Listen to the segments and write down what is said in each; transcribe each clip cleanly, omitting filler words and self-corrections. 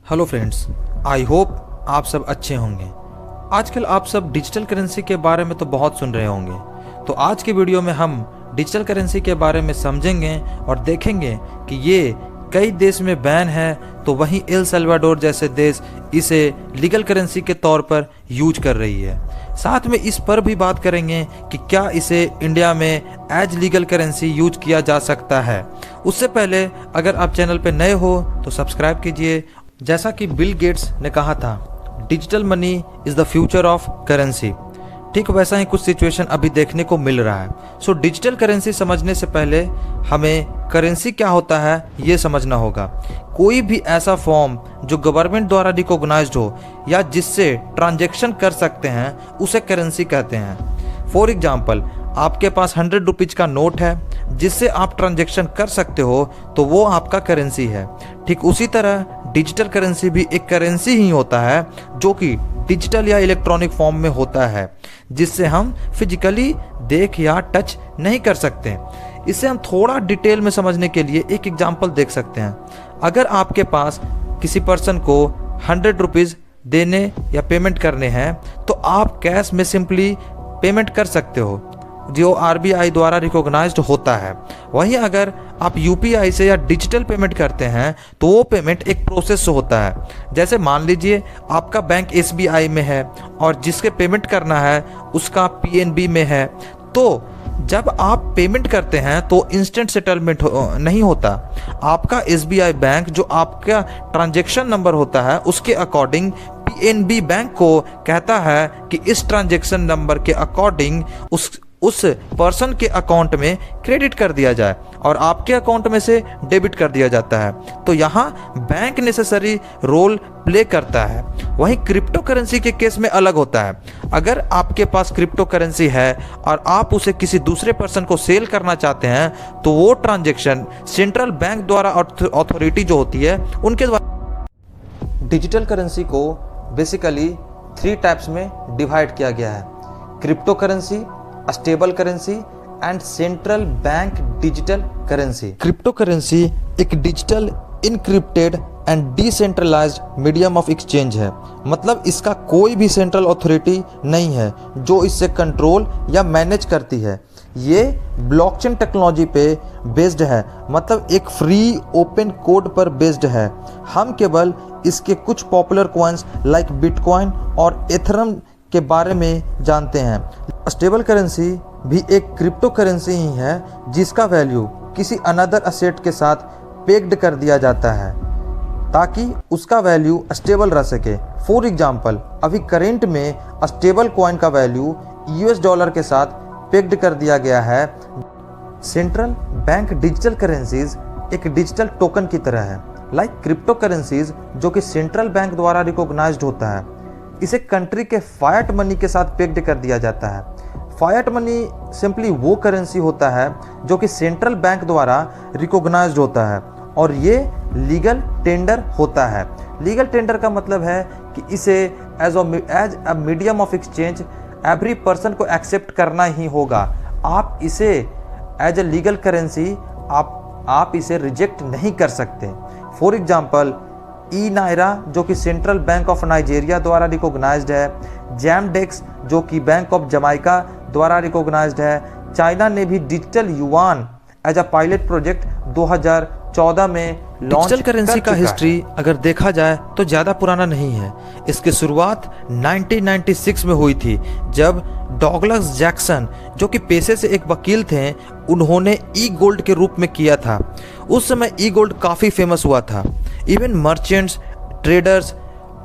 Hello friends, I hope आप सब अच्छे होंगे। आजकल आप सब डिजिटल करेंसी के बारे में तो बहुत सुन रहे होंगे, तो आज के वीडियो में हम डिजिटल करेंसी के बारे में समझेंगे और देखेंगे कि ये कई देश में बैन है, तो वहीं एल सल्वाडोर जैसे देश इसे लीगल करेंसी के तौर पर यूज कर रही है। साथ में इस पर भी बात करेंगे कि क्या इसे इंडिया में एज लीगल करेंसी यूज किया जा सकता है। उससे पहले अगर आप चैनल पर नए हो तो सब्सक्राइब कीजिए। जैसा कि बिल गेट्स ने कहा था, digital money is the future of currency, ठीक वैसा ही कुछ सिचुएशन अभी देखने को मिल रहा है। सो डिजिटल करेंसी समझने से पहले हमें करेंसी क्या होता है ये समझना होगा। कोई भी ऐसा फॉर्म जो गवर्नमेंट द्वारा रिकॉग्नाइज्ड हो या जिससे ट्रांजैक्शन कर सकते हैं उसे करेंसी कहते हैं। फॉर एग्जाम्पल, आपके पास 100 रुपीज का नोट है जिससे आप ट्रांजैक्शन कर सकते हो, तो वो आपका करेंसी है। ठीक उसी तरह डिजिटल करेंसी भी एक करेंसी ही होता है जो कि डिजिटल या इलेक्ट्रॉनिक फॉर्म में होता है, जिससे हम फिजिकली देख या टच नहीं कर सकते। इसे हम थोड़ा डिटेल में समझने के लिए एक एग्जांपल देख सकते हैं। अगर आपके पास किसी पर्सन को 100 रुपीज देने या पेमेंट करने हैं, तो आप कैश में सिंपली पेमेंट कर सकते हो जो आरबीआई द्वारा रिकॉग्नाइज्ड होता है। वहीं अगर आप यूपीआई से या डिजिटल पेमेंट करते हैं तो वो पेमेंट एक प्रोसेस से होता है। जैसे मान लीजिए आपका बैंक एसबीआई में है और जिसके पेमेंट करना है उसका पीएनबी में है, तो जब आप पेमेंट करते हैं तो इंस्टेंट सेटलमेंट नहीं होता। आपका एसबीआई बैंक जो आपका ट्रांजैक्शन नंबर होता है उसके अकॉर्डिंग पीएनबी बैंक को कहता है कि इस ट्रांजैक्शन नंबर के अकॉर्डिंग उस पर्सन के अकाउंट में क्रेडिट कर दिया जाए और आपके अकाउंट में से डेबिट कर दिया जाता है। तो यहाँ बैंक नेसेसरी रोल प्ले करता है। वहीं क्रिप्टो करेंसी के केस में अलग होता है। अगर आपके पास क्रिप्टो करेंसी है और आप उसे किसी दूसरे पर्सन को सेल करना चाहते हैं, तो वो ट्रांजैक्शन सेंट्रल बैंक द्वारा अथॉरिटी जो होती है उनके द्वारा। डिजिटल करेंसी को बेसिकली 3 टाइप्स में डिवाइड किया गया है: cryptocurrency, stable currency and central bank digital currency. Cryptocurrency एक digital encrypted and decentralised medium of exchange है। मतलब इसका कोई भी सेंट्रल अथॉरिटी नहीं है जो इससे कंट्रोल या मैनेज करती है। ये ब्लॉकचेन टेक्नोलॉजी पे बेस्ड है, मतलब एक फ्री ओपन कोड पर बेस्ड है। हम केवल इसके कुछ पॉपुलर कॉइन्स लाइक बिटकॉइन और एथेरियम के बारे में जानते हैं। स्टेबल करेंसी भी एक क्रिप्टो करेंसी ही है जिसका वैल्यू किसी अनदर असेट के साथ पेग्ड कर दिया जाता है ताकि उसका वैल्यू स्टेबल रह सके। फॉर एग्जांपल, अभी करेंट में स्टेबल कॉइन का वैल्यू यूएस डॉलर के साथ पेग्ड कर दिया गया है। सेंट्रल बैंक डिजिटल करेंसीज एक डिजिटल टोकन की तरह है, लाइक क्रिप्टो करेंसीज जो कि सेंट्रल बैंक द्वारा रिकॉग्नाइज्ड होता है। इसे कंट्री के फायट मनी के साथ पेग्ड कर दिया जाता है। फायट मनी सिंपली वो करेंसी होता है जो कि सेंट्रल बैंक द्वारा रिकॉग्नाइज्ड होता है और ये लीगल टेंडर होता है। लीगल टेंडर का मतलब है कि इसे as a medium of exchange every person को एक्सेप्ट करना ही होगा। आप इसे एज अ लीगल करेंसी आप इसे रिजेक्ट नहीं कर सकते। फॉर एग्जाम्पल, ई नायरा जो कि सेंट्रल बैंक ऑफ नाइजीरिया द्वारा रिकॉग्नाइज्ड है, जैमडेक्स जो कि बैंक ऑफ जमाइका द्वारा रिकॉग्नाइज्ड है। चाइना ने भी digital yuan as a pilot project 2014 में लॉन्च। डिजिटल करेंसी का हिस्ट्री अगर देखा जाए तो ज़्यादा पुराना नहीं है। इसकी शुरुआत 1996 में हुई थी जब डॉगलस जैक्सन जो कि पेशे से एक वकील थे, उन्होंने ई गोल्ड के रूप में किया था। उस समय ई गोल्ड काफ़ी फेमस हुआ था। इवन मर्चेंट्स, ट्रेडर्स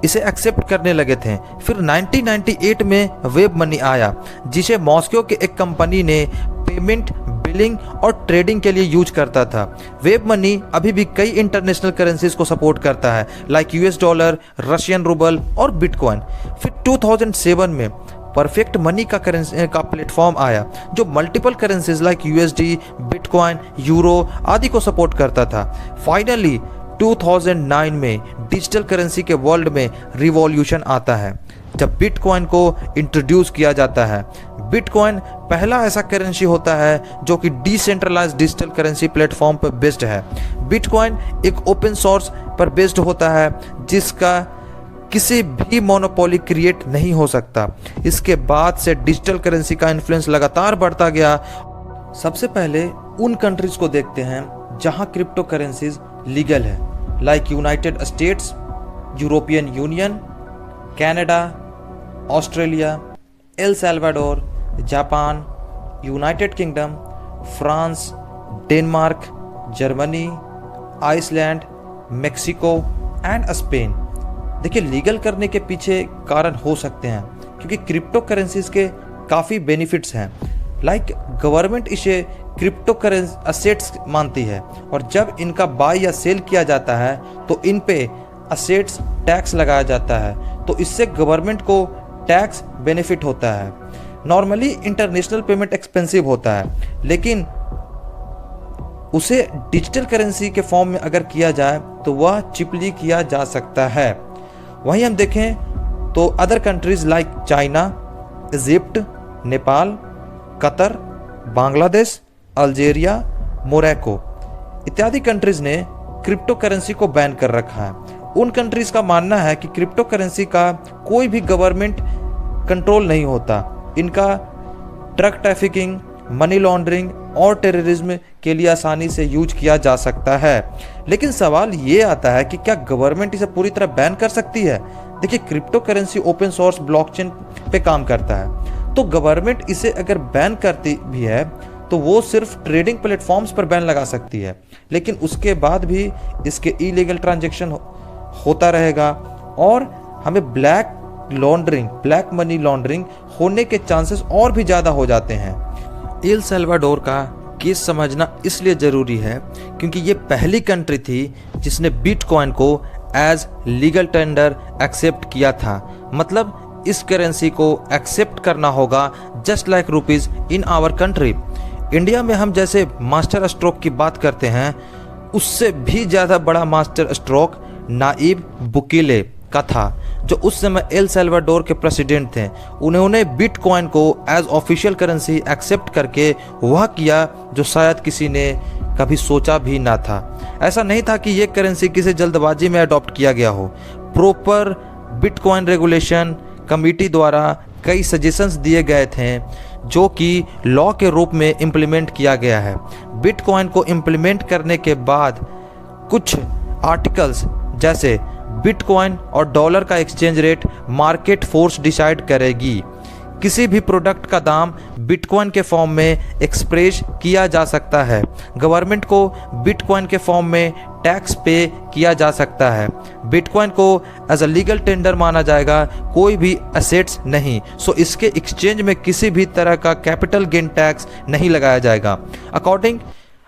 इसे एक्सेप्ट करने लगे थे। फिर 1998 में वेब मनी आया जिसे मॉस्को के एक कंपनी ने पेमेंट, बिलिंग और ट्रेडिंग के लिए यूज करता था। वेब मनी अभी भी कई इंटरनेशनल करेंसीज को सपोर्ट करता है, like US dollar, Russian rouble और बिटकॉइन। फिर 2007 में परफेक्ट मनी का प्लेटफॉर्म आया जो multiple currencies like USD, bitcoin, euro आदि को सपोर्ट करता था। फाइनली 2009 में डिजिटल करेंसी के वर्ल्ड में रिवॉल्यूशन आता है जब बिटकॉइन को इंट्रोड्यूस किया जाता है। बिटकॉइन पहला ऐसा करेंसी होता है जो कि डिसेंट्रलाइज्ड डिजिटल करेंसी प्लेटफॉर्म पर बेस्ड है। बिटकॉइन एक ओपन सोर्स पर बेस्ड होता है जिसका किसी भी मोनोपोली क्रिएट नहीं हो सकता। इसके बाद से डिजिटल करेंसी का इन्फ्लुएंस लगातार बढ़ता गया। सबसे पहले उन कंट्रीज को देखते हैं जहां क्रिप्टो करेंसीज लीगल है, like United States, European Union, Canada, Australia, El Salvador, Japan, United Kingdom, France, Denmark, Germany, Iceland, Mexico and Spain. देखिए, लीगल करने के पीछे कारण हो सकते हैं क्योंकि क्रिप्टो करेंसीज के काफ़ी बेनिफिट्स हैं। लाइक गवर्नमेंट इसे क्रिप्टो करेंसी असेट्स मानती है और जब इनका बाय या सेल किया जाता है तो इन पे असेट्स टैक्स लगाया जाता है, तो इससे गवर्नमेंट को टैक्स बेनिफिट होता है। नॉर्मली इंटरनेशनल पेमेंट एक्सपेंसिव होता है, लेकिन उसे डिजिटल करेंसी के फॉर्म में अगर किया जाए तो वह चिपली किया जा सकता है। वहीं हम देखें तो other countries like China, Egypt, Nepal, Qatar, Bangladesh, Algeria, Morocco इत्यादि कंट्रीज ने क्रिप्टो करेंसी को बैन कर रखा है। उन कंट्रीज का मानना है कि क्रिप्टो करेंसी का कोई भी गवर्नमेंट कंट्रोल नहीं होता। इनका ड्रग ट्रैफिकिंग, मनी लॉन्ड्रिंग और टेररिज्म के लिए आसानी से यूज किया जा सकता है। लेकिन सवाल ये आता है कि क्या गवर्नमेंट इसे पूरी तरह बैन कर सकती है? देखिए, crypto currency open source blockchain पे काम करता है, तो गवर्नमेंट इसे अगर बैन करती भी है तो वो सिर्फ ट्रेडिंग प्लेटफॉर्म्स पर बैन लगा सकती है, लेकिन उसके बाद भी इसके इलीगल ट्रांजैक्शन होता रहेगा और हमें ब्लैक मनी लॉन्ड्रिंग होने के चांसेस और भी ज़्यादा हो जाते हैं। एल सल्वाडोर का केस समझना इसलिए ज़रूरी है क्योंकि ये पहली कंट्री थी जिसने बिटकॉइन को एज लीगल टेंडर एक्सेप्ट किया था। मतलब इस करेंसी को एक्सेप्ट करना होगा just like rupees in our country. India में हम जैसे मास्टर स्ट्रोक की बात करते हैं, उससे भी ज़्यादा बड़ा मास्टर स्ट्रोक नायब बुकेले का था, जो उस समय एल सल्वाडोर के प्रेसिडेंट थे। उन्होंने बिटकॉइन को एज ऑफिशियल करेंसी एक्सेप्ट करके वह किया जो शायद किसी ने कभी सोचा भी ना था। ऐसा नहीं था कि ये करेंसी किसी जल्दबाजी में अडॉप्ट किया गया हो। प्रॉपर बिटकॉइन रेगुलेशन कमेटी द्वारा कई सजेशंस दिए गए थे जो कि लॉ के रूप में इम्प्लीमेंट किया गया है। बिटकॉइन को इम्प्लीमेंट करने के बाद कुछ आर्टिकल्स जैसे बिटकॉइन और डॉलर का exchange rate market force decide करेगी। किसी भी प्रोडक्ट का दाम बिटकॉइन के फॉर्म में एक्सप्रेस किया जा सकता है। गवर्नमेंट को बिटकॉइन के फॉर्म में टैक्स पे किया जा सकता है। बिटकॉइन को एज अ लीगल टेंडर माना जाएगा, कोई भी एसेट्स नहीं। सो इसके एक्सचेंज में किसी भी तरह का कैपिटल गेन टैक्स नहीं लगाया जाएगा।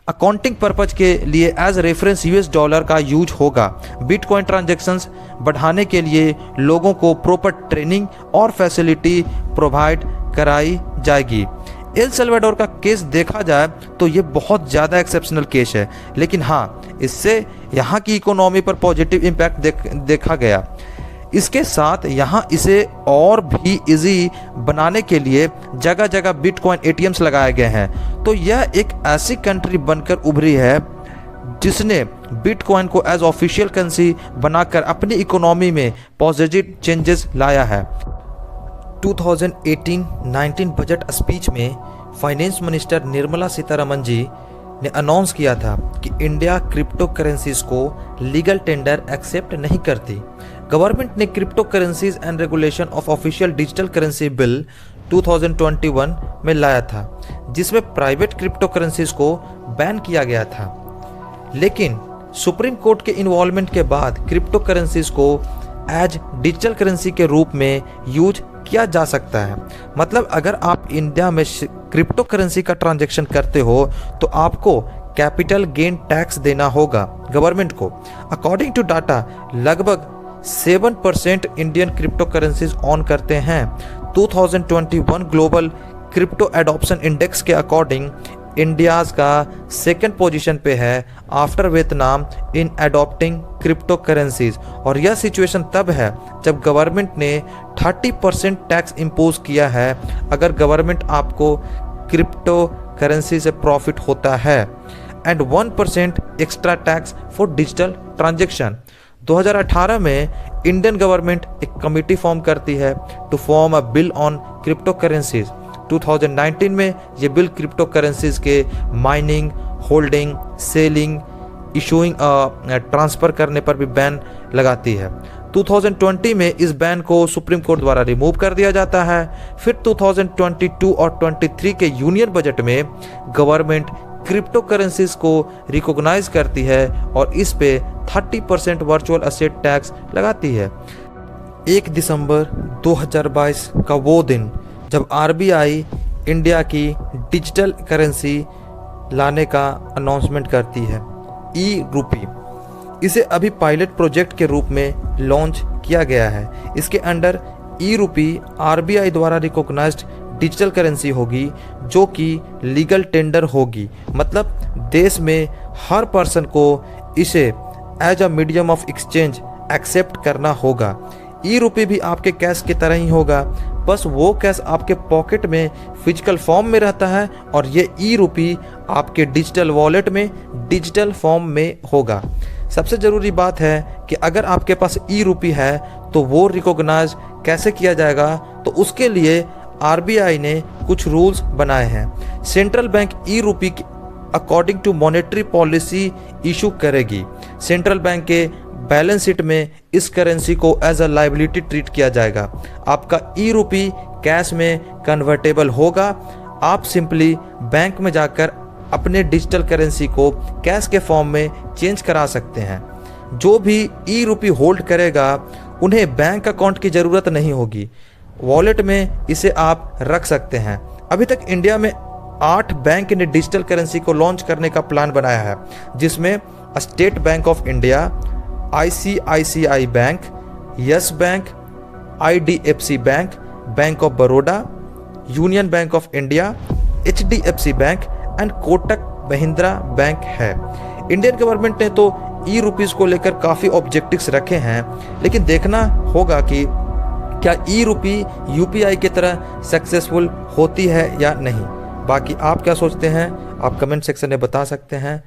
अकाउंटिंग पर्पज के लिए एज रेफरेंस यूएस डॉलर का यूज होगा। बिटकॉइन ट्रांजैक्शंस बढ़ाने के लिए लोगों को प्रॉपर ट्रेनिंग और फैसिलिटी प्रोवाइड कराई जाएगी। एल सल्वाडोर का केस देखा जाए तो ये बहुत ज़्यादा एक्सेप्शनल केस है, लेकिन हाँ, इससे यहाँ की इकोनॉमी पर पॉजिटिव इम्पैक्ट देखा गया। इसके साथ यहाँ इसे और भी इजी बनाने के लिए जगह जगह बिटकॉइन एटीएम्स लगाए गए हैं। तो यह एक ऐसी कंट्री बनकर उभरी है जिसने बिटकॉइन को एज ऑफिशियल करेंसी बनाकर अपनी इकोनॉमी में पॉजिटिव चेंजेस लाया है। 2018-19 बजट स्पीच में फाइनेंस मिनिस्टर निर्मला सीतारमण जी ने अनाउंस किया था कि इंडिया क्रिप्टो करेंसीज को लीगल टेंडर एक्सेप्ट नहीं करती। गवर्नमेंट ने crypto currencies and regulation of official digital currency bill 2021 में लाया था, जिसमें प्राइवेट क्रिप्टो करेंसीज को बैन किया गया था। लेकिन सुप्रीम कोर्ट के इन्वॉल्वमेंट के बाद क्रिप्टो करेंसीज को एज डिजिटल करेंसी के रूप में यूज किया जा सकता है। मतलब अगर आप इंडिया में क्रिप्टो करेंसी का ट्रांजैक्शन करते हो तो आपको कैपिटल गेन टैक्स देना होगा गवर्नमेंट को। अकॉर्डिंग टू डाटा, लगभग 7% इंडियन क्रिप्टो करेंसीज ऑन करते हैं। 2021 ग्लोबल क्रिप्टो एडॉप्शन इंडेक्स के अकॉर्डिंग इंडियाज़ का सेकंड पोजीशन पे है आफ्टर वियतनाम इन अडॉप्टिंग क्रिप्टो करेंसीज। और यह सिचुएशन तब है जब गवर्नमेंट ने 30% टैक्स इम्पोज किया है अगर गवर्नमेंट आपको क्रिप्टो करेंसी से प्रॉफिट होता है, and 1% extra tax for digital transaction. 2018 में इंडियन गवर्नमेंट एक कमेटी फॉर्म करती है to form a bill on crypto currencies. 2019 में ये बिल क्रिप्टो करेंसीज के mining, holding, selling, issuing, transfer करने पर भी बैन लगाती है। 2020 में इस बैन को सुप्रीम कोर्ट द्वारा रिमूव कर दिया जाता है। फिर 2022 और 23 के यूनियन बजट में गवर्नमेंट क्रिप्टो करेंसीज को रिकॉग्नाइज करती है और इस पे 30% वर्चुअल एसेट टैक्स लगाती है। 1 दिसंबर 2022 का वो दिन जब आरबीआई इंडिया की डिजिटल करेंसी लाने का अनाउंसमेंट करती है, ई रूपी। इसे अभी पायलट प्रोजेक्ट के रूप में लॉन्च किया गया है। इसके अंडर ई रूपी आरबीआई द्वारा रिकॉग्नाइज्ड डिजिटल करेंसी होगी जो कि लीगल टेंडर होगी, मतलब देश में हर पर्सन को इसे as a medium of exchange accept करना होगा। ई रूपी भी आपके कैश की तरह ही होगा, बस वो कैश आपके पॉकेट में फिजिकल फॉर्म में रहता है और ये ई रूपी आपके डिजिटल वॉलेट में डिजिटल फॉर्म में होगा। सबसे ज़रूरी बात है कि अगर आपके पास ई रूपी है तो वो रिकॉग्नाइज कैसे किया जाएगा, तो उसके लिए आरबीआई ने कुछ रूल्स बनाए हैं। Central bank e rupee according to monetary policy issue करेगी। सेंट्रल बैंक के बैलेंस शीट में इस करेंसी को एज अ लाइबिलिटी ट्रीट किया जाएगा। आपका ई रूपी कैश में कन्वर्टेबल होगा। आप सिंपली बैंक में जाकर अपने डिजिटल करेंसी को कैश के फॉर्म में चेंज करा सकते हैं। जो भी ई रूपी होल्ड करेगा उन्हें बैंक अकाउंट की ज़रूरत नहीं होगी, वॉलेट में इसे आप रख सकते हैं। अभी तक इंडिया में 8 बैंक ने डिजिटल करेंसी को लॉन्च करने का प्लान बनाया है, जिसमें state bank of India, ICICI bank, yes bank, IDFC bank, bank of Baroda, union bank of India, HDFC bank and Kotak Mahindra bank है। इंडियन गवर्नमेंट ने तो ई रूपीज़ को लेकर काफ़ी ऑब्जेक्टिव्स रखे हैं, लेकिन देखना होगा कि क्या ई रूपी यूपीआई की तरह सक्सेसफुल होती है या नहीं। बाकी आप क्या सोचते हैं, आप कमेंट सेक्शन में बता सकते हैं।